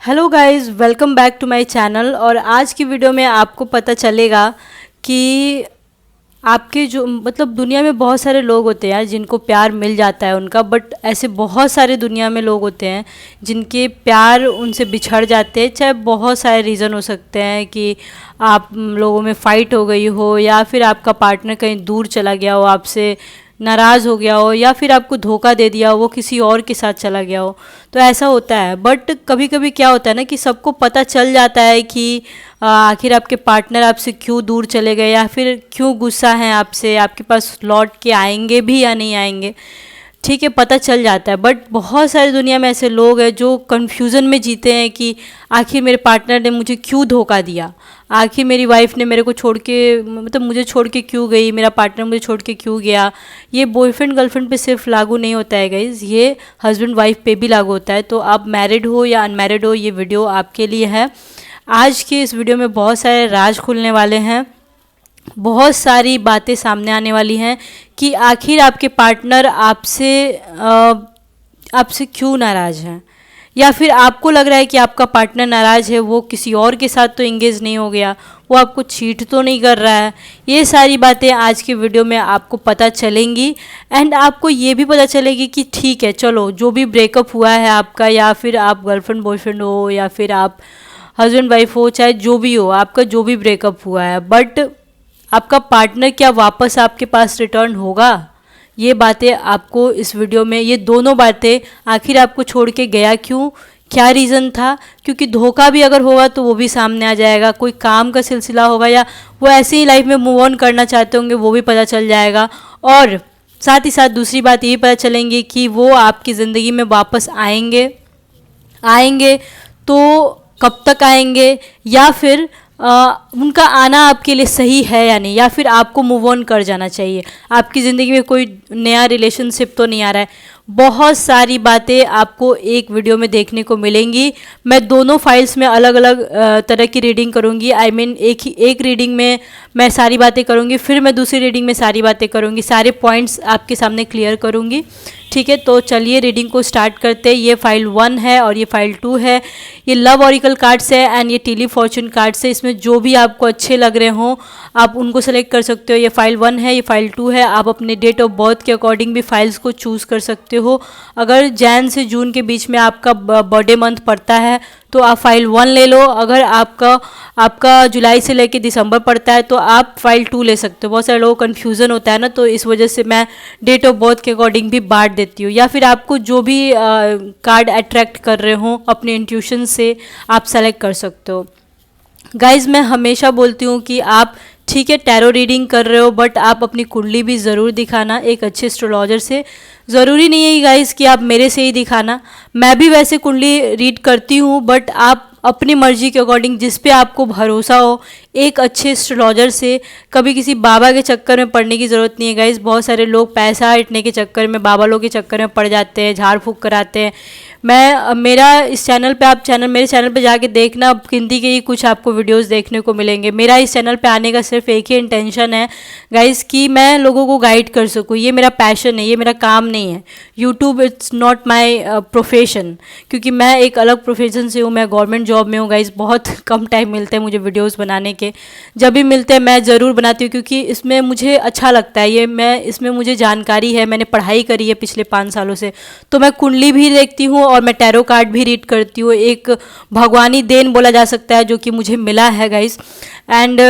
Hello guys, welcome back to my channel. और आज की वीडियो में आपको पता चलेगा कि आपके जो दुनिया में बहुत सारे लोग होते हैं जिनको प्यार मिल जाता है उनका, बट ऐसे बहुत सारे दुनिया में लोग होते हैं जिनके प्यार उनसे बिछड़ जाते हैं। चाहे बहुत सारे रीज़न हो सकते हैं कि आप लोगों में फ़ाइट हो गई हो, या फिर आपका पार्टनर कहीं दूर चला गया हो, आपसे नाराज़ हो गया हो, या फिर आपको धोखा दे दिया हो, वो किसी और के साथ चला गया हो। तो ऐसा होता है। बट कभी कभी क्या होता है ना कि सबको पता चल जाता है कि आखिर आपके पार्टनर आपसे क्यों दूर चले गए, या फिर क्यों गुस्सा हैं आपसे, आपके पास लौट के आएंगे भी या नहीं आएंगे। ठीक है, पता चल जाता है। बट बहुत सारी दुनिया में ऐसे लोग हैं जो कन्फ्यूज़न में जीते हैं कि आखिर मेरे पार्टनर ने मुझे क्यों धोखा दिया, आखिर मेरी वाइफ ने मेरे को छोड़ के मुझे छोड़ के क्यों गई, मेरा पार्टनर मुझे छोड़ के क्यों गया। ये बॉयफ्रेंड गर्लफ्रेंड पे सिर्फ लागू नहीं होता है गाइज, ये हस्बैंड वाइफ पे भी लागू होता है। तो आप मैरिड हो या अनमैरिड हो, ये वीडियो आपके लिए है। आज के इस वीडियो में बहुत सारे राज खुलने वाले हैं, बहुत सारी बातें सामने आने वाली हैं कि आखिर आपके पार्टनर आपसे क्यों नाराज़ हैं, या फिर आपको लग रहा है कि आपका पार्टनर नाराज़ है, वो किसी और के साथ तो इंगेज नहीं हो गया, वो आपको चीट तो नहीं कर रहा है। ये सारी बातें आज की वीडियो में आपको पता चलेंगी। एंड आपको ये भी पता चलेगी कि ठीक है, चलो जो भी ब्रेकअप हुआ है आपका, या फिर आप गर्लफ्रेंड बॉयफ्रेंड हो, या फिर आप हस्बैंड वाइफ हो, चाहे जो भी हो, आपका जो भी ब्रेकअप हुआ है, बट आपका पार्टनर क्या वापस आपके पास रिटर्न होगा। ये बातें आपको इस वीडियो में, ये दोनों बातें, आखिर आपको छोड़ के गया क्यों, क्या रीज़न था, क्योंकि धोखा भी अगर होगा तो वो भी सामने आ जाएगा, कोई काम का सिलसिला होगा, या वो ऐसे ही लाइफ में मूव ऑन करना चाहते होंगे, वो भी पता चल जाएगा। और साथ ही साथ दूसरी बात ये पता चलेंगी कि वो आपकी ज़िंदगी में वापस आएंगे तो कब तक आएंगे, या फिर उनका आना आपके लिए सही है या नहीं, या फिर आपको मूव ऑन कर जाना चाहिए, आपकी ज़िंदगी में कोई नया रिलेशनशिप तो नहीं आ रहा है। बहुत सारी बातें आपको एक वीडियो में देखने को मिलेंगी। मैं दोनों फाइल्स में अलग अलग तरह की रीडिंग करूंगी। एक रीडिंग में मैं सारी बातें करूंगी, फिर मैं दूसरी रीडिंग में सारी बातें करूंगी, सारे पॉइंट्स आपके सामने क्लियर करूंगी। ठीक है, तो चलिए रीडिंग को स्टार्ट करते हैं। ये फाइल 1 है और ये फाइल 2 है। ये लव ऑरिकल कार्ड्स है एंड ये टीली फॉर्चून कार्ड्स है। इसमें जो भी आपको अच्छे लग रहे हों आप उनको सेलेक्ट कर सकते हो। ये फाइल 1 है, ये फाइल 2 है। आप अपने डेट ऑफ बर्थ के अकॉर्डिंग भी फाइल्स को चूज़ कर सकते हो। अगर जैन से जून के बीच में आपका बर्थडे मंथ पड़ता है तो आप फाइल 1 ले लो। अगर आपका जुलाई से लेके दिसंबर पड़ता है तो आप फाइल 2 ले सकते हो। बहुत सारे लोगों को कन्फ्यूज़न होता है ना, तो इस वजह से मैं डेट ऑफ बर्थ के अकॉर्डिंग भी बांट देती हूँ। या फिर आपको जो भी कार्ड अट्रैक्ट कर रहे हो अपने इंट्यूशन से आप सेलेक्ट कर सकते हो। गाइज, मैं हमेशा बोलती हूँ कि आप ठीक है टैरो रीडिंग कर रहे हो, बट आप अपनी कुंडली भी ज़रूर दिखाना एक अच्छे एस्ट्रोलॉजर से। ज़रूरी नहीं है गाइज कि आप मेरे से ही दिखाना, मैं भी वैसे कुंडली रीड करती हूँ, बट आप अपनी मर्जी के अकॉर्डिंग जिस पे आपको भरोसा हो एक अच्छे एस्ट्रोलॉजर से। कभी किसी बाबा के चक्कर में पड़ने की ज़रूरत नहीं है गाइज। बहुत सारे लोग पैसा हटने के चक्कर में, बाबा लोग के चक्कर में पड़ जाते हैं, झाड़ फूँक कराते हैं। मेरा इस चैनल पे आप मेरे चैनल पे जाके देखना, हिंदी के ही कुछ आपको वीडियोस देखने को मिलेंगे। मेरा इस चैनल पे आने का सिर्फ एक ही इंटेंशन है गाइस कि मैं लोगों को गाइड कर सकूँ। ये मेरा पैशन है, ये मेरा काम नहीं है। YouTube it's not my profession, क्योंकि मैं एक अलग प्रोफेशन से हूँ, मैं गवर्नमेंट जॉब में हूँ गाइस। बहुत कम टाइम मिलते हैं मुझे वीडियोज़ बनाने के, जब भी मिलते हैं मैं ज़रूर बनाती हूँ, क्योंकि इसमें मुझे अच्छा लगता है। इसमें मुझे जानकारी है, मैंने पढ़ाई करी है पिछले 5 सालों से। तो मैं कुंडली भी देखती हूँ और मैं टैरो कार्ड भी रीड करती हूँ। एक भगवानी देन बोला जा सकता है जो कि मुझे मिला है गाइस। एंड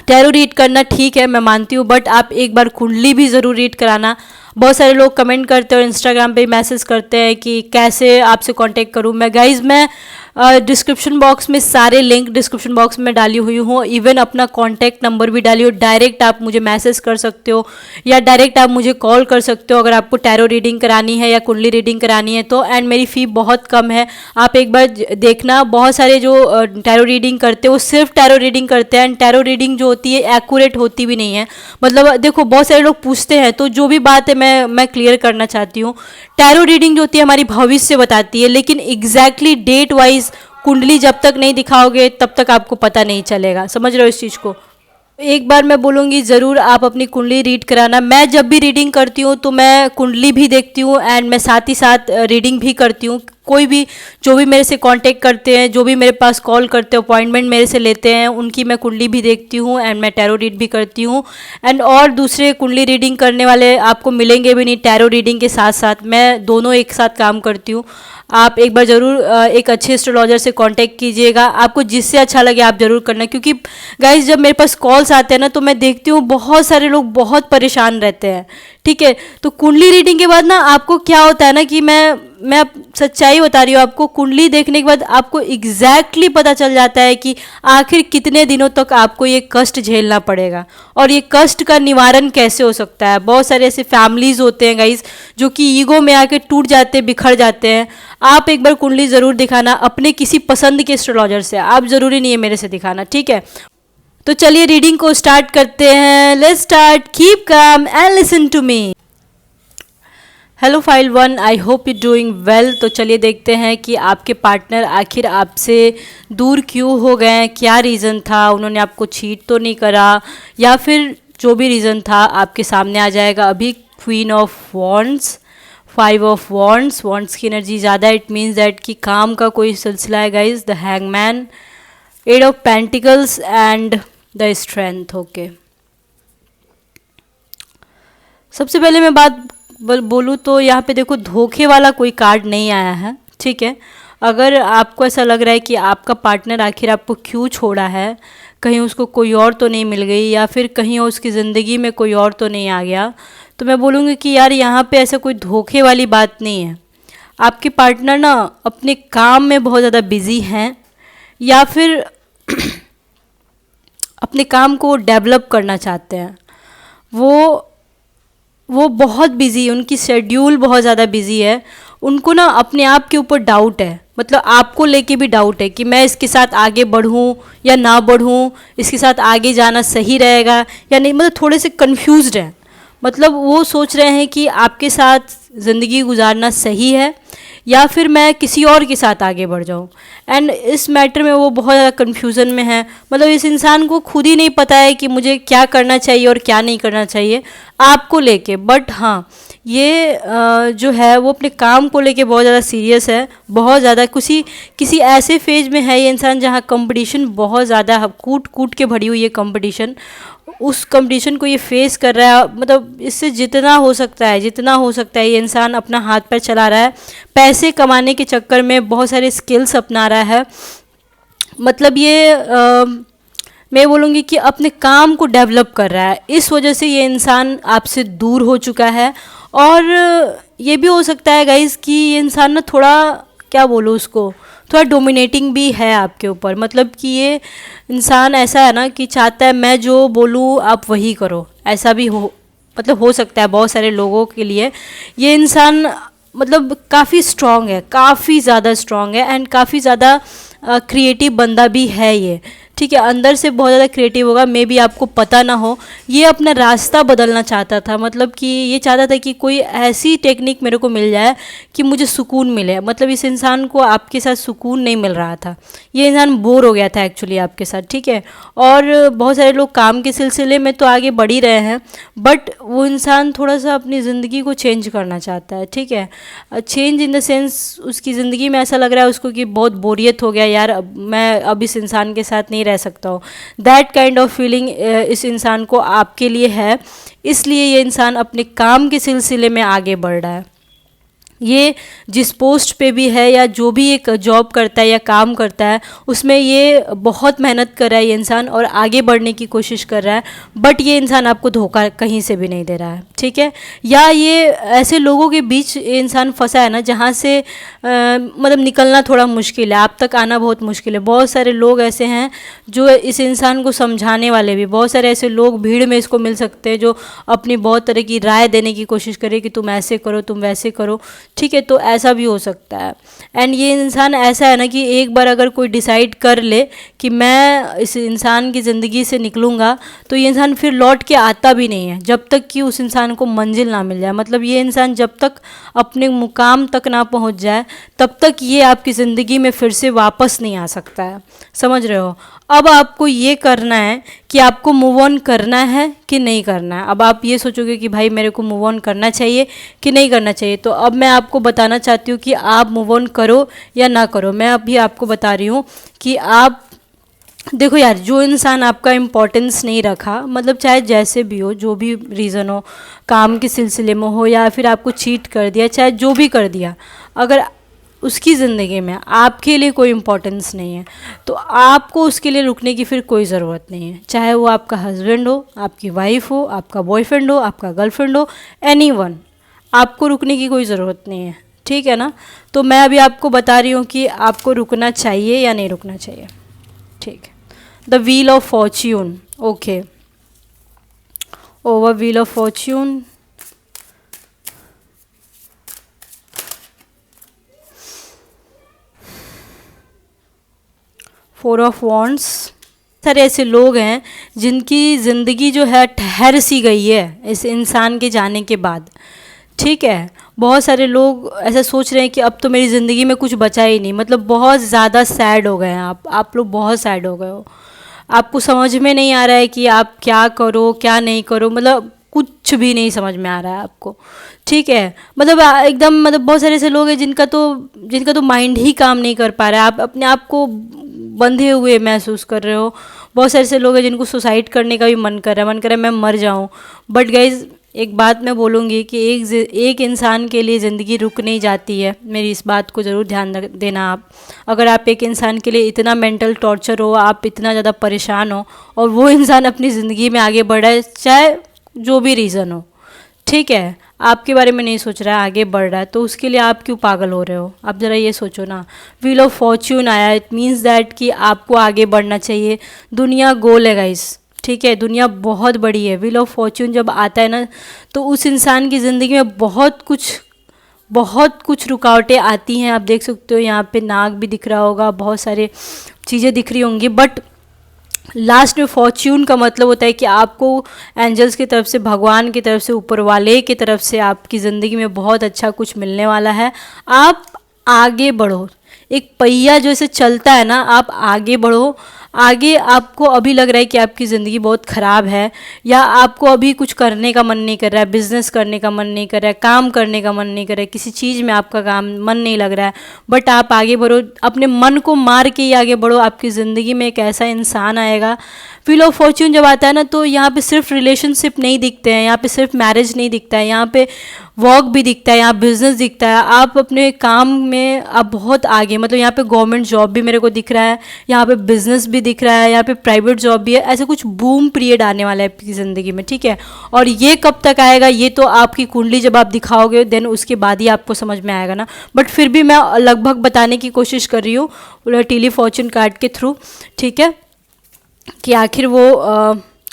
टैरो रीड करना ठीक है, मैं मानती हूँ, बट आप एक बार कुंडली भी ज़रूर रीड कराना। बहुत सारे लोग कमेंट करते हैं और इंस्टाग्राम पे मैसेज करते हैं कि कैसे आपसे कांटेक्ट करूँ। मैं डिस्क्रिप्शन बॉक्स में सारे लिंक डिस्क्रिप्शन बॉक्स में डाली हुई हूँ, इवन अपना कॉन्टैक्ट नंबर भी डाली हो। डायरेक्ट आप मुझे मैसेज कर सकते हो या डायरेक्ट आप मुझे कॉल कर सकते हो अगर आपको टैरो रीडिंग करानी है या कुंडली रीडिंग करानी है तो। एंड मेरी फ़ी बहुत कम है, आप एक बार देखना। बहुत सारे जो टैरो रीडिंग करते हैं वो सिर्फ टैरो रीडिंग करते हैं, एंड टैरो रीडिंग जो होती है एक्यूरेट होती भी नहीं है। देखो, बहुत सारे लोग पूछते हैं, तो जो भी बात है मैं क्लियर करना चाहती हूँ। टैरो रीडिंग जो होती है हमारी भविष्य बताती है, लेकिन एग्जैक्टली डेट वाइज कुंडली जब तक नहीं दिखाओगे तब तक आपको पता नहीं चलेगा। समझ रहे हो इस चीज़ को? एक बार मैं बोलूँगी ज़रूर आप अपनी कुंडली रीड कराना। मैं जब भी रीडिंग करती हूँ तो मैं कुंडली भी देखती हूँ एंड मैं साथ ही साथ रीडिंग भी करती हूँ। कोई भी जो भी मेरे से कांटेक्ट करते हैं, जो भी मेरे पास कॉल करते हैं, अपॉइंटमेंट मेरे से लेते हैं, उनकी मैं कुंडली भी देखती हूँ एंड मैं टैरो रीड भी करती हूँ। एंड और दूसरे कुंडली रीडिंग करने वाले आपको मिलेंगे भी नहीं, टैरो रीडिंग के साथ साथ मैं दोनों एक साथ काम करती हूँ। आप एक बार ज़रूर एक अच्छे एस्ट्रोलॉजर से कांटेक्ट कीजिएगा, आपको जिससे अच्छा लगे आप ज़रूर करना। क्योंकि गाइस जब मेरे पास कॉल्स आते हैं ना तो मैं देखती हूँ बहुत सारे लोग बहुत परेशान रहते हैं, ठीक है। तो कुंडली रीडिंग के बाद ना आपको क्या होता है ना कि मैं अब सच्चाई बता रही हूँ आपको, कुंडली देखने के बाद आपको एग्जैक्टली पता चल जाता है कि आखिर कितने दिनों तक आपको ये कष्ट झेलना पड़ेगा और ये कष्ट का निवारण कैसे हो सकता है। बहुत सारे ऐसे फैमिलीज होते हैं गाइस जो कि ईगो में आके टूट जाते हैं, बिखर जाते हैं। आप एक बार कुंडली ज़रूर दिखाना अपने किसी पसंद के एस्ट्रोलॉजर से, आप ज़रूरी नहीं है मेरे से दिखाना, ठीक है। तो चलिए रीडिंग को स्टार्ट करते हैं। Let's start, keep calm and listen to me. Hello file 1, I hope you doing well. तो चलिए देखते हैं कि आपके पार्टनर आखिर आपसे दूर क्यों हो गए हैं, क्या रीज़न था, उन्होंने आपको चीट तो नहीं करा, या फिर जो भी रीज़न था आपके सामने आ जाएगा अभी। Queen of wands, 5 of wands, wands की एनर्जी ज़्यादा, इट मीन्स दैट कि काम का कोई सिलसिला है guys. The hangman, 8 of pentacles and the strength. Okay, सबसे पहले मैं बात बोलूँ तो यहाँ पे देखो धोखे वाला कोई कार्ड नहीं आया है, ठीक है। अगर आपको ऐसा लग रहा है कि आपका पार्टनर आखिर आपको क्यों छोड़ा है, कहीं उसको कोई और तो नहीं मिल गई या फिर कहीं उसकी ज़िंदगी में कोई और तो नहीं आ गया, तो मैं बोलूँगी कि यार यहाँ पे ऐसा कोई धोखे वाली बात नहीं है। आपके पार्टनर ना अपने काम में बहुत ज़्यादा बिजी हैं या फिर अपने काम को डेवलप करना चाहते हैं। वो बहुत बिजी, उनकी शेड्यूल बहुत ज़्यादा बिजी है। उनको ना अपने आप के ऊपर डाउट है, मतलब आपको लेके भी डाउट है कि मैं इसके साथ आगे बढ़ूं या ना बढ़ूं, इसके साथ आगे जाना सही रहेगा या नहीं, मतलब थोड़े से कंफ्यूज्ड हैं। मतलब वो सोच रहे हैं कि आपके साथ ज़िंदगी गुजारना सही है या फिर मैं किसी और के साथ आगे बढ़ जाऊं। एंड इस मैटर में वो बहुत ज़्यादा कन्फ्यूज़न में है। मतलब इस इंसान को खुद ही नहीं पता है कि मुझे क्या करना चाहिए और क्या नहीं करना चाहिए आपको लेके। बट हाँ, ये जो है वो अपने काम को लेके बहुत ज़्यादा सीरियस है, बहुत ज़्यादा किसी ऐसे फेज में है ये इंसान जहाँ कंपटीशन बहुत ज़्यादा कूट कूट के भरी हुई है कंपटीशन। उस कंपटीशन को ये फेस कर रहा है, मतलब इससे जितना हो सकता है ये इंसान अपना हाथ पैर चला रहा है, पैसे कमाने के चक्कर में बहुत सारे स्किल्स अपना रहा है। मतलब ये मैं बोलूँगी कि अपने काम को डेवलप कर रहा है, इस वजह से ये इंसान आपसे दूर हो चुका है। और ये भी हो सकता है गाइज़ कि ये इंसान ना थोड़ा, क्या बोलूँ उसको, थोड़ा डोमिनेटिंग भी है आपके ऊपर। मतलब कि ये इंसान ऐसा है ना कि चाहता है मैं जो बोलूँ आप वही करो, ऐसा भी हो सकता है बहुत सारे लोगों के लिए। ये इंसान मतलब काफ़ी स्ट्रॉन्ग है, काफ़ी ज़्यादा स्ट्रॉन्ग है एंड काफ़ी ज़्यादा क्रिएटिव बंदा भी है ये, ठीक है। अंदर से बहुत ज़्यादा क्रिएटिव होगा, मे बी आपको पता ना हो। ये अपना रास्ता बदलना चाहता था, मतलब कि ये चाहता था कि कोई ऐसी टेक्निक मेरे को मिल जाए कि मुझे सुकून मिले। मतलब इस इंसान को आपके साथ सुकून नहीं मिल रहा था, ये इंसान बोर हो गया था एक्चुअली आपके साथ, ठीक है। और बहुत सारे लोग काम के सिलसिले में तो आगे बढ़ ही रहे हैं, बट वो इंसान थोड़ा सा अपनी ज़िंदगी को चेंज करना चाहता है, ठीक है। चेंज इन द सेंस उसकी ज़िंदगी में ऐसा लग रहा है उसको कि बहुत बोरियत हो गया यार, मैं अब इस इंसान के साथ नहीं रह सकता हूँ। दैट काइंड ऑफ फीलिंग इस इंसान को आपके लिए है, इसलिए ये इंसान अपने काम के सिलसिले में आगे बढ़ रहा है। ये जिस पोस्ट पे भी है या जो भी एक जॉब करता है या काम करता है उसमें ये बहुत मेहनत कर रहा है ये इंसान और आगे बढ़ने की कोशिश कर रहा है। बट ये इंसान आपको धोखा कहीं से भी नहीं दे रहा है, ठीक है। या ये ऐसे लोगों के बीच इंसान फंसा है ना जहाँ से मतलब निकलना थोड़ा मुश्किल है, आप तक आना बहुत मुश्किल है। बहुत सारे लोग ऐसे हैं जो इस इंसान को समझाने वाले भी, बहुत सारे ऐसे लोग भीड़ में इसको मिल सकते हैं जो अपनी बहुत तरह की राय देने की कोशिश करें कि तुम ऐसे करो, तुम वैसे करो, ठीक है। तो ऐसा भी हो सकता है। एंड ये इंसान ऐसा है ना कि एक बार अगर कोई डिसाइड कर ले कि मैं इस इंसान की ज़िंदगी से निकलूँगा तो ये इंसान फिर लौट के आता भी नहीं है जब तक कि उस इंसान को मंजिल ना मिल जाए। मतलब ये इंसान जब तक अपने मुकाम तक ना पहुंच जाए तब तक ये आपकी ज़िंदगी में फिर से वापस नहीं आ सकता है, समझ रहे हो। अब आपको ये करना है कि आपको मूव ऑन करना है कि नहीं करना है। अब आप ये सोचोगे कि भाई मेरे को मूव ऑन करना चाहिए कि नहीं करना चाहिए। तो अब मैं आपको बताना चाहती हूँ कि आप मूव ऑन करो या ना करो। मैं अभी आपको बता रही हूँ कि आप देखो यार, जो इंसान आपका इम्पोर्टेंस नहीं रखा, मतलब चाहे जैसे भी हो, जो भी रीज़न हो, काम के सिलसिले में हो या फिर आपको चीट कर दिया, चाहे जो भी कर दिया, अगर उसकी ज़िंदगी में आपके लिए कोई इम्पोर्टेंस नहीं है तो आपको उसके लिए रुकने की फिर कोई ज़रूरत नहीं है। चाहे वो आपका हस्बैंड हो, आपकी वाइफ हो, आपका बॉयफ्रेंड हो, आपका गर्लफ्रेंड हो, एनीवन, आपको रुकने की कोई ज़रूरत नहीं है। ठीक है ना? तो मैं अभी आपको बता रही हूँ कि आपको रुकना चाहिए या नहीं रुकना चाहिए। ठीक है। The wheel of Fortune. Okay, over wheel of Fortune. Four of wands. सारे ऐसे लोग हैं जिनकी ज़िंदगी जो है ठहर सी गई है इस इंसान के जाने के बाद। ठीक है, बहुत सारे लोग ऐसा सोच रहे हैं कि अब तो मेरी ज़िंदगी में कुछ बचा ही नहीं, मतलब बहुत ज़्यादा सैड हो गए हैं आप लोग बहुत सैड हो गए हो। आपको समझ में नहीं आ रहा है कि आप क्या करो क्या नहीं करो, मतलब कुछ भी नहीं समझ में आ रहा है आपको। ठीक है, मतलब एकदम, मतलब बहुत सारे ऐसे लोग हैं जिनका तो माइंड ही काम नहीं कर पा रहा है। आप अपने आप को बंधे हुए महसूस कर रहे हो। बहुत सारे ऐसे लोग हैं जिनको सुसाइड करने का भी मन कर रहा है मैं मर जाऊं। बट गाइज, एक बात मैं बोलूँगी कि एक इंसान के लिए ज़िंदगी रुक नहीं जाती है। मेरी इस बात को ज़रूर ध्यान देना आप। अगर आप एक इंसान के लिए इतना मेंटल टॉर्चर हो, आप इतना ज़्यादा परेशान हो और वो इंसान अपनी ज़िंदगी में आगे बढ़ रहा है, चाहे जो भी रीज़न हो, ठीक है, आपके बारे में नहीं सोच रहा है, आगे बढ़ रहा है, तो उसके लिए आप क्यों पागल हो रहे हो? आप ज़रा ये सोचो ना। व्हील ऑफ फॉर्च्यून आया, इट मीन्स दैट कि आपको आगे बढ़ना चाहिए। दुनिया गोल है गाइस, ठीक है, दुनिया बहुत बड़ी है। व्हील ऑफ फॉर्च्यून जब आता है ना, तो उस इंसान की ज़िंदगी में बहुत कुछ रुकावटें आती हैं। आप देख सकते हो यहाँ पे नाग भी दिख रहा होगा, बहुत सारे चीज़ें दिख रही होंगी, बट लास्ट में फॉर्च्यून का मतलब होता है कि आपको एंजल्स की तरफ से, भगवान की तरफ से, ऊपर वाले की तरफ से आपकी ज़िंदगी में बहुत अच्छा कुछ मिलने वाला है। आप आगे बढ़ो। एक पहिया जैसे चलता है ना, आप आगे बढ़ो। आगे आपको अभी लग रहा है कि आपकी ज़िंदगी बहुत ख़राब है, या आपको अभी कुछ करने का मन नहीं कर रहा है, बिज़नेस करने का मन नहीं कर रहा है, काम करने का मन नहीं कर रहा है, किसी चीज़ में आपका काम मन नहीं लग रहा है, बट आप आगे बढ़ो। अपने मन को मार के ही आगे बढ़ो। आपकी ज़िंदगी में एक ऐसा इंसान आएगा। व्हील ऑफ फॉर्च्यून जब आता है ना, तो यहाँ पे सिर्फ रिलेशनशिप नहीं दिखते हैं, यहाँ पे सिर्फ मैरिज नहीं दिखता है, यहाँ पे वर्क भी दिखता है, यहाँ बिजनेस दिखता है। आप अपने काम में आप बहुत आगे, मतलब यहाँ पे गवर्नमेंट जॉब भी मेरे को दिख रहा है, यहाँ पे बिजनेस भी दिख रहा है, यहाँ पे प्राइवेट जॉब भी है। ऐसे कुछ बूम पीरियड आने वाला है आपकी ज़िंदगी में, ठीक है। और ये कब तक आएगा, ये तो आपकी कुंडली जब आप दिखाओगे देन उसके बाद ही आपको समझ में आएगा ना। बट फिर भी मैं लगभग बताने की कोशिश कर रही हूँ टीली फॉर्च्यून कार्ड के थ्रू, ठीक है, कि आखिर वो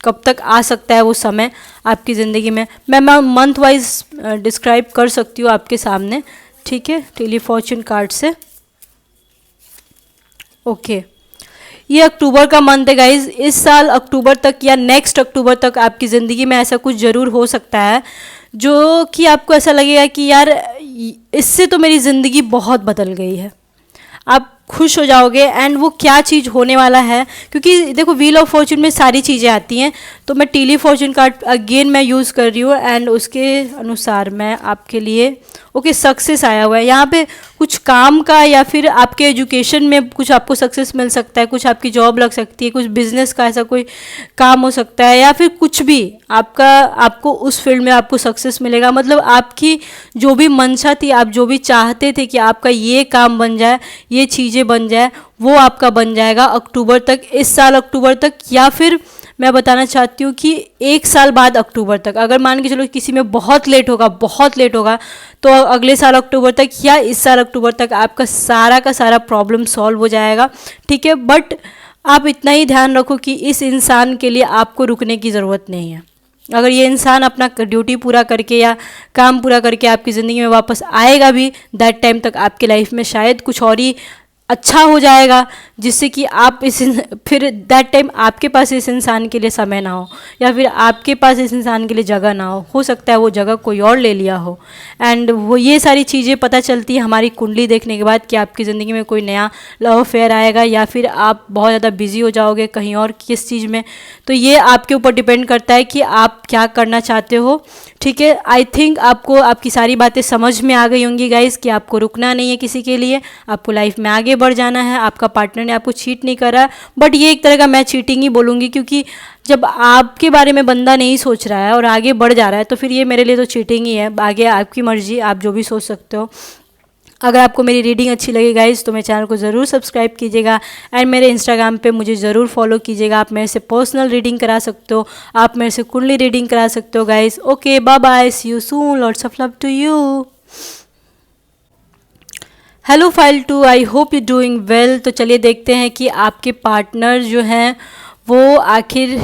कब तक आ सकता है वो समय आपकी ज़िंदगी में। मैं मंथ वाइज डिस्क्राइब कर सकती हूँ आपके सामने, ठीक है, टीली फॉर्च्यून कार्ड से। ओके, ये अक्टूबर का मंथ है गाइज। इस साल अक्टूबर तक या नेक्स्ट अक्टूबर तक आपकी ज़िंदगी में ऐसा कुछ ज़रूर हो सकता है जो कि आपको ऐसा लगेगा कि यार इससे तो मेरी ज़िंदगी बहुत बदल गई है। आप खुश हो जाओगे। एंड वो क्या चीज़ होने वाला है, क्योंकि देखो व्हील ऑफ फॉर्च्यून में सारी चीज़ें आती हैं, तो मैं टीली फॉर्च्यून कार्ड अगेन मैं यूज़ कर रही हूँ एंड उसके अनुसार मैं आपके लिए ओके सक्सेस आया हुआ है। यहाँ पे कुछ काम का या फिर आपके एजुकेशन में कुछ आपको सक्सेस मिल सकता है, कुछ आपकी जॉब लग सकती है, कुछ बिजनेस का ऐसा कोई काम हो सकता है, या फिर कुछ भी आपको उस फील्ड में आपको सक्सेस मिलेगा। मतलब आपकी जो भी मंशा थी, आप जो भी चाहते थे कि आपका ये काम बन जाए, ये चीज़ें बन जाए, वो आपका बन जाएगा अक्टूबर तक, इस साल अक्टूबर तक, या फिर मैं बताना चाहती हूँ कि एक साल बाद अक्टूबर तक। अगर मान के चलो किसी में बहुत लेट होगा तो अगले साल अक्टूबर तक या इस साल अक्टूबर तक आपका सारा का सारा प्रॉब्लम सॉल्व हो जाएगा, ठीक है। बट आप इतना ही ध्यान रखो कि इस इंसान के लिए आपको रुकने की ज़रूरत नहीं है। अगर ये इंसान अपना ड्यूटी पूरा करके या काम पूरा करके आपकी ज़िंदगी में वापस आएगा भी, दैट टाइम तक आपकी लाइफ में शायद कुछ और ही अच्छा हो जाएगा, जिससे कि आप फिर दैट टाइम आपके पास इस इंसान के लिए समय ना हो, या फिर आपके पास इस इंसान के लिए जगह ना हो सकता है वो जगह कोई और ले लिया हो। एंड वो ये सारी चीज़ें पता चलती है हमारी कुंडली देखने के बाद कि आपकी ज़िंदगी में कोई नया लव अफेयर आएगा, या फिर आप बहुत ज़्यादा बिजी हो जाओगे कहीं और किस चीज़ में। तो ये आपके ऊपर डिपेंड करता है कि आप क्या करना चाहते हो। ठीक है, आई थिंक आपको आपकी सारी बातें समझ में आ गई होंगी गाइस, कि आपको रुकना नहीं है किसी के लिए, आपको लाइफ में आगे बढ़ जाना है। आपका पार्टनर ने आपको चीट नहीं करा, बट ये एक तरह का मैं चीटिंग ही बोलूँगी, क्योंकि जब आपके बारे में बंदा नहीं सोच रहा है और आगे बढ़ जा रहा है तो फिर ये मेरे लिए तो चीटिंग ही है। आगे आपकी मर्जी, आप जो भी सोच सकते हो। अगर आपको मेरी रीडिंग अच्छी लगी गाइस तो मेरे चैनल को ज़रूर सब्सक्राइब कीजिएगा, एंड मेरे इंस्टाग्राम पे मुझे ज़रूर फॉलो कीजिएगा। आप मेरे से पर्सनल रीडिंग करा सकते हो, आप मेरे से कुंडली रीडिंग करा सकते हो guys. Okay, bye bye, see you soon, lots of love to you. Hello file 2, I hope you doing well. तो चलिए देखते हैं कि आपके पार्टनर जो हैं वो आखिर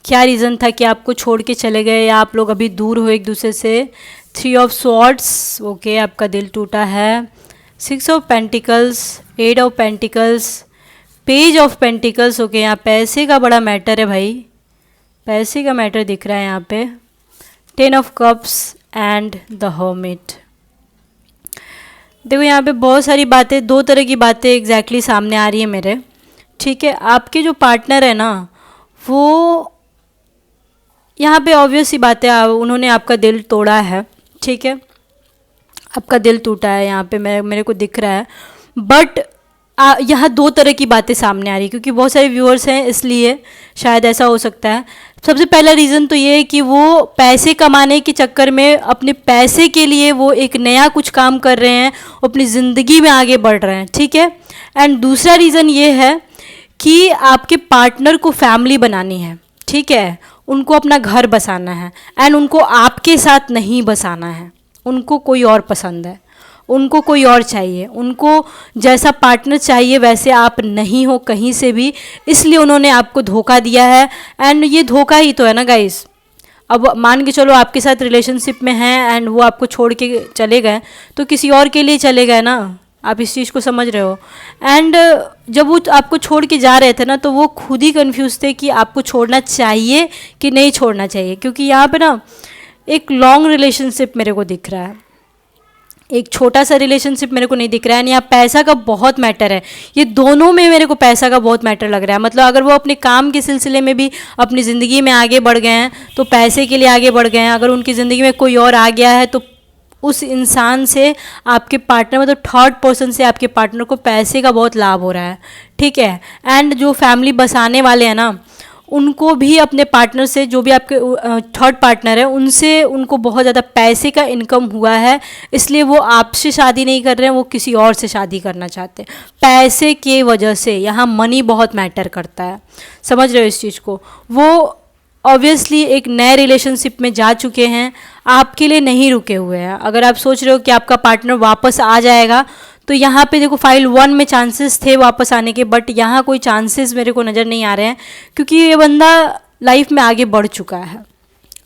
क्या रीज़न था कि आपको छोड़ के चले गए, या आप लोग अभी दूर हो एक दूसरे से। 3 ऑफ स्वॉर्ड्स, ओके, आपका दिल टूटा है। 6 of pentacles, 8 of pentacles, page of pentacles, okay, यहाँ पैसे का बड़ा मैटर है भाई, पैसे का मैटर दिख रहा है यहाँ पे। 10 of cups and the hermit. देखो यहाँ पे बहुत सारी बातें, दो तरह की बातें एग्जैक्टली सामने आ रही है मेरे। ठीक है, आपके जो पार्टनर है ना वो यहाँ पे ऑब्वियस सी बात है, उन्होंने आपका दिल तोड़ा है। ठीक है, आपका दिल टूटा है, यहाँ पे मेरे को दिख रहा है। बट यहाँ दो तरह की बातें सामने आ रही, क्योंकि बहुत सारे व्यूअर्स हैं इसलिए शायद ऐसा हो सकता है। सबसे पहला रीज़न तो ये है कि वो पैसे कमाने के चक्कर में, अपने पैसे के लिए वो एक नया कुछ काम कर रहे हैं, अपनी ज़िंदगी में आगे बढ़ रहे हैं। ठीक है, एंड दूसरा रीज़न ये है कि आपके पार्टनर को फैमिली बनानी है। ठीक है, उनको अपना घर बसाना है, एंड उनको आपके साथ नहीं बसाना है, उनको कोई और पसंद है, उनको कोई और चाहिए, उनको जैसा पार्टनर चाहिए वैसे आप नहीं हो कहीं से भी, इसलिए उन्होंने आपको धोखा दिया है। एंड ये धोखा ही तो है ना गाइस। अब मान के चलो आपके साथ रिलेशनशिप में हैं एंड वो आपको छोड़ के चले गए, तो किसी और के लिए चले गए ना, आप इस चीज़ को समझ रहे हो। एंड जब वो आपको छोड़ के जा रहे थे ना, तो वो खुद ही कंफ्यूज थे कि आपको छोड़ना चाहिए कि नहीं छोड़ना चाहिए, क्योंकि यहाँ पे ना एक लॉन्ग रिलेशनशिप मेरे को दिख रहा है, एक छोटा सा रिलेशनशिप मेरे को नहीं दिख रहा है। यहाँ पैसा का बहुत मैटर है, ये दोनों में मेरे को पैसा का बहुत मैटर लग रहा है। मतलब अगर वो अपने काम के सिलसिले में भी अपनी ज़िंदगी में आगे बढ़ गए हैं तो पैसे के लिए आगे बढ़ गए हैं, अगर उनकी ज़िंदगी में कोई और आ गया है तो उस इंसान से आपके पार्टनर, मतलब थर्ड पर्सन से आपके पार्टनर को पैसे का बहुत लाभ हो रहा है। ठीक है, एंड जो फैमिली बसाने वाले हैं ना, उनको भी अपने पार्टनर से, जो भी आपके थर्ड पार्टनर है उनसे उनको बहुत ज़्यादा पैसे का इनकम हुआ है, इसलिए वो आपसे शादी नहीं कर रहे हैं, वो किसी और से शादी करना चाहते हैं पैसे के वजह से। यहाँ मनी बहुत मैटर करता है, समझ रहे हो इस चीज़ को। वो ऑब्वियसली एक नए रिलेशनशिप में जा चुके हैं, आपके लिए नहीं रुके हुए हैं। अगर आप सोच रहे हो कि आपका पार्टनर वापस आ जाएगा, तो यहाँ पे देखो फाइल 1 में चांसेस थे वापस आने के, बट यहाँ कोई चांसेस मेरे को नज़र नहीं आ रहे हैं, क्योंकि ये बंदा लाइफ में आगे बढ़ चुका है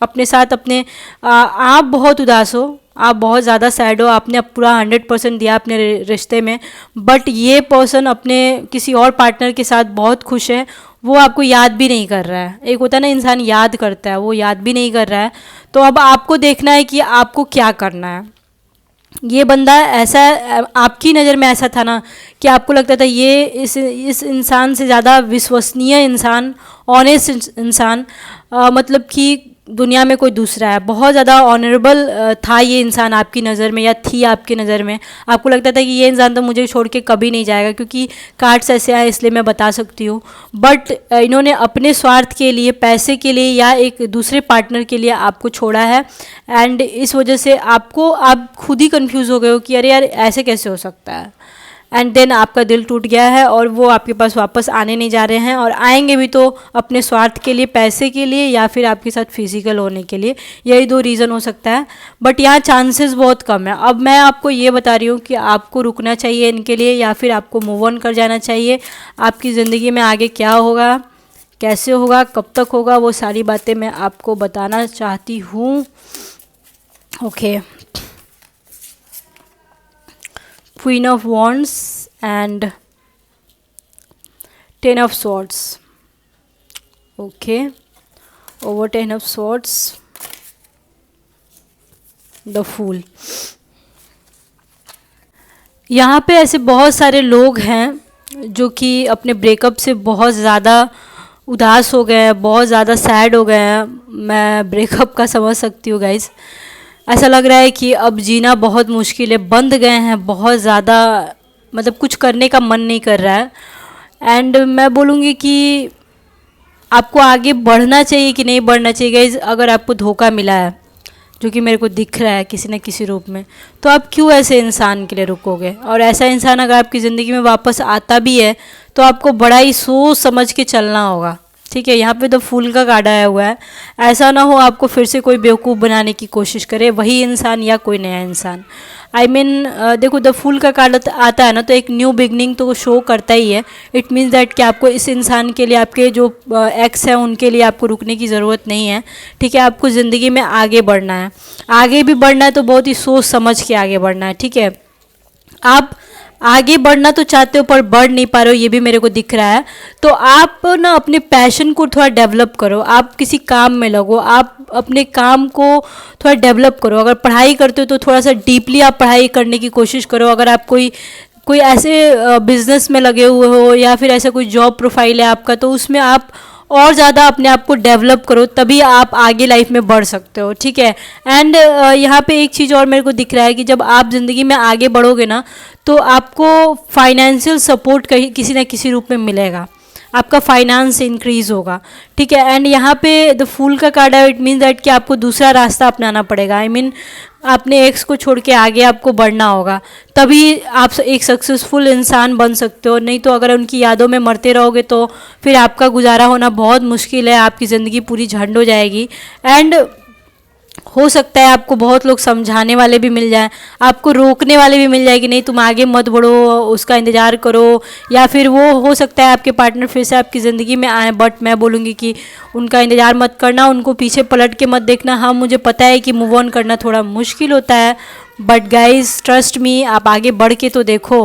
अपने साथ। अपने आप बहुत उदास हो, आप बहुत ज़्यादा सैड हो, आपने अब पूरा 100% दिया अपने रिश्ते में, बट ये पर्सन अपने किसी और पार्टनर के साथ बहुत खुश है, वो आपको याद भी नहीं कर रहा है। एक होता है ना इंसान याद करता है, वो याद भी नहीं कर रहा है। तो अब आपको देखना है कि आपको क्या करना है। ये बंदा ऐसा, आपकी नज़र में ऐसा था ना कि आपको लगता था ये इस इंसान से ज़्यादा विश्वसनीय इंसान, ऑनेस्ट इंसान, मतलब कि दुनिया में कोई दूसरा है, बहुत ज़्यादा ऑनरेबल था ये इंसान आपकी नज़र में, या थी आपकी नज़र में। आपको लगता था कि ये इंसान तो मुझे छोड़ के कभी नहीं जाएगा, क्योंकि कार्ड्स ऐसे आए इसलिए मैं बता सकती हूँ। बट इन्होंने अपने स्वार्थ के लिए, पैसे के लिए, या एक दूसरे पार्टनर के लिए आपको छोड़ा है, एंड इस वजह से आप खुद ही कंफ्यूज हो गए हो कि अरे यार ऐसे कैसे हो सकता है। एंड देन आपका दिल टूट गया है और वो आपके पास वापस आने नहीं जा रहे हैं, और आएंगे भी तो अपने स्वार्थ के लिए, पैसे के लिए, या फिर आपके साथ फिजिकल होने के लिए। यही 2 रीज़न हो सकता है, बट यहाँ चांसेस बहुत कम है। अब मैं आपको ये बता रही हूँ कि आपको रुकना चाहिए इनके लिए, या फिर आपको मूव ऑन कर जाना चाहिए। आपकी ज़िंदगी में आगे क्या होगा, कैसे होगा, कब तक होगा, वो सारी बातें मैं आपको बताना चाहती हूँ। Okay, queen of wands and 10 of swords. Okay, over 10 of swords, the fool. यहाँ पे ऐसे बहुत सारे लोग हैं जो कि अपने ब्रेकअप से बहुत ज़्यादा उदास हो गए हैं, बहुत ज़्यादा सैड हो गए हैं. मैं ब्रेकअप का समझ सकती हूँ गाइस. ऐसा लग रहा है कि अब जीना बहुत मुश्किल है, बंध गए हैं बहुत ज़्यादा, मतलब कुछ करने का मन नहीं कर रहा है. एंड मैं बोलूँगी कि आपको आगे बढ़ना चाहिए कि नहीं बढ़ना चाहिए गाइस. अगर आपको धोखा मिला है, जो कि मेरे को दिख रहा है किसी न किसी रूप में, तो आप क्यों ऐसे इंसान के लिए रुकोगे. और ऐसा इंसान अगर आपकी ज़िंदगी में वापस आता भी है तो आपको बड़ा ही सोच समझ के चलना होगा. ठीक है, यहाँ पे तो फूल का कार्ड आया हुआ है. ऐसा ना हो आपको फिर से कोई बेवकूफ़ बनाने की कोशिश करे, वही इंसान या कोई नया इंसान. आई मीन देखो, द फूल का कार्ड आता है ना, तो एक न्यू बिगनिंग तो शो करता ही है. इट मीन्स दैट कि आपको इस इंसान के लिए, आपके जो एक्स हैं उनके लिए आपको रुकने की ज़रूरत नहीं है. ठीक है, आपको ज़िंदगी में आगे बढ़ना है. आगे भी बढ़ना है तो बहुत ही सोच समझ के आगे बढ़ना है. ठीक है, आप आगे बढ़ना तो चाहते हो पर बढ़ नहीं पा रहे हो, ये भी मेरे को दिख रहा है. तो आप ना अपने पैशन को थोड़ा डेवलप करो, आप किसी काम में लगो, आप अपने काम को थोड़ा डेवलप करो. अगर पढ़ाई करते हो तो थोड़ा सा डीपली आप पढ़ाई करने की कोशिश करो. अगर आप कोई कोई ऐसे बिजनेस में लगे हुए हो या फिर ऐसा कोई जॉब प्रोफाइल है आपका, तो उसमें आप और ज़्यादा अपने आप को डेवलप करो, तभी आप आगे लाइफ में बढ़ सकते हो. ठीक है. एंड यहाँ पे एक चीज़ और मेरे को दिख रहा है कि जब आप ज़िंदगी में आगे बढ़ोगे ना, तो आपको फाइनेंशियल सपोर्ट कहीं किसी न किसी रूप में मिलेगा, आपका फाइनेंस इंक्रीज होगा. ठीक है. एंड यहाँ पे द फूल का कार्ड है. इट मीन दैट कि आपको दूसरा रास्ता अपनाना पड़ेगा. आई मीन अपने एक्स को छोड़ के आगे आपको बढ़ना होगा, तभी आप एक सक्सेसफुल इंसान बन सकते हो. नहीं तो अगर उनकी यादों में मरते रहोगे तो फिर आपका गुजारा होना बहुत मुश्किल है, आपकी ज़िंदगी पूरी झंड हो जाएगी. एंड हो सकता है आपको बहुत लोग समझाने वाले भी मिल जाएं, आपको रोकने वाले भी मिल जाए कि नहीं तुम आगे मत बढ़ो, उसका इंतज़ार करो. या फिर वो हो सकता है आपके पार्टनर फिर से आपकी ज़िंदगी में आए, बट मैं बोलूँगी कि उनका इंतज़ार मत करना, उनको पीछे पलट के मत देखना. हाँ, मुझे पता है कि मूव ऑन करना थोड़ा मुश्किल होता है, बट गाइज ट्रस्ट मी, आप आगे बढ़ के तो देखो,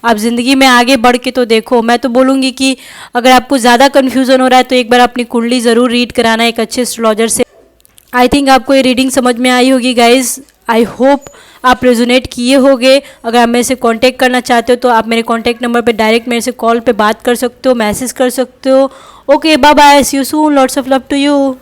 आप ज़िंदगी में आगे बढ़ के तो देखो. मैं तो बोलूँगी कि अगर आपको ज़्यादा कन्फ्यूज़न हो रहा है तो एक बार अपनी कुंडली ज़रूर रीड कराना एक अच्छे एस्ट्रोलॉजर से. आई थिंक आपको ये रीडिंग समझ में आई होगी गाइज. आई होप आप रेजोनेट किए होगे. अगर आप मेरे से कांटेक्ट करना चाहते हो तो आप मेरे कांटेक्ट नंबर पे डायरेक्ट मेरे से कॉल पे बात कर सकते हो, मैसेज कर सकते हो. Okay, bye bye, see you soon, lots of love to you.